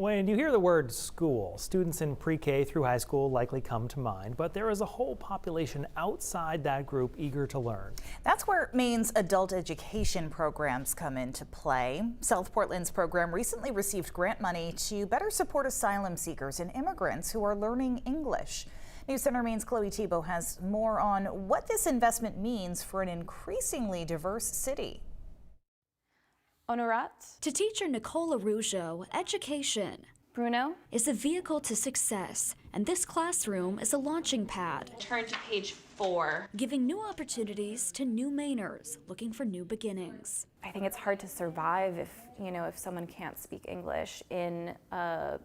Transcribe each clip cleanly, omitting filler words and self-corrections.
When you hear the word school, students in pre-K through high school likely come to mind, but there is a whole population outside that group eager to learn. That's where Maine's adult education programs come into play. South Portland's program recently received grant money to better support asylum seekers and immigrants who are learning English. News Center Maine's Chloe Thibault has more on what this investment means for an increasingly diverse city. Honorat. To teacher Nicole Arujo, education Bruno is a vehicle to success, and this classroom is a launching pad. Turn to page 4. Giving new opportunities to new Mainers looking for new beginnings. I think it's hard to survive if someone can't speak English in a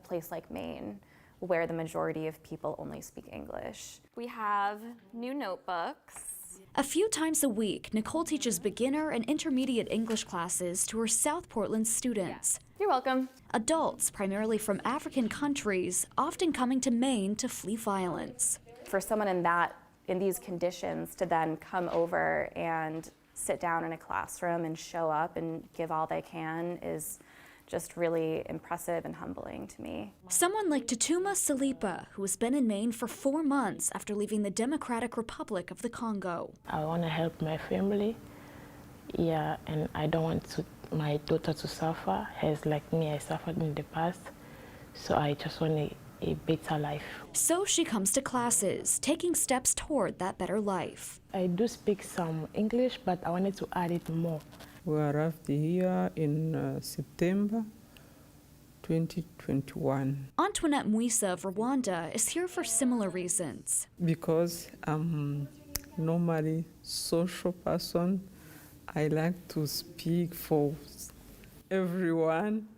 place like Maine, where the majority of people only speak English. We have new notebooks. A few times a week, Nicole teaches beginner and intermediate English classes to her South Portland students. You're welcome. Adults, primarily from African countries, often coming to Maine to flee violence. For someone in these conditions to then come over and sit down in a classroom and show up and give all they can is just really impressive and humbling to me. Someone like Tutuma Salipa, who has been in Maine for 4 months after leaving the Democratic Republic of the Congo. I want to help my family, and I don't want my daughter to suffer, as like me, I suffered in the past, so I just want a better life. So she comes to classes, taking steps toward that better life. I do speak some English, but I wanted to add it more. We arrived here in September 2021. Antoinette Mwisa of Rwanda is here for similar reasons. Because I'm normally social person, I like to speak for everyone.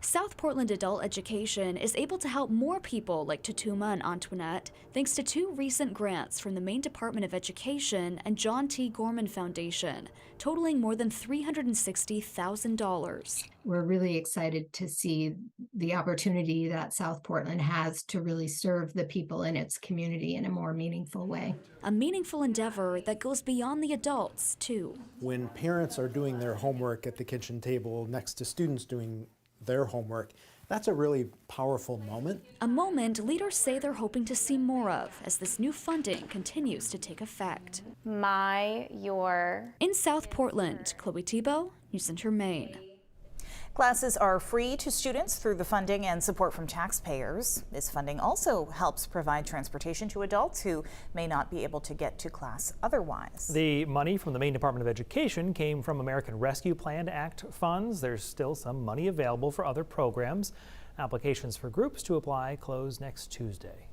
South Portland Adult Education is able to help more people like Tutuma and Antoinette thanks to 2 recent grants from the Maine Department of Education and John T. Gorman Foundation, totaling more than $360,000. We're really excited to see the opportunity that South Portland has to really serve the people in its community in a more meaningful way. A meaningful endeavor that goes beyond the adults, too. When parents are doing their homework at the kitchen table next to students doing their homework, that's a really powerful moment. A moment leaders say they're hoping to see more of as this new funding continues to take effect. In South Portland, Chloe Thibault, News Center, Maine. Classes are free to students through the funding and support from taxpayers. This funding also helps provide transportation to adults who may not be able to get to class otherwise. The money from the Maine Department of Education came from American Rescue Plan Act funds. There's still some money available for other programs. Applications for groups to apply close next Tuesday.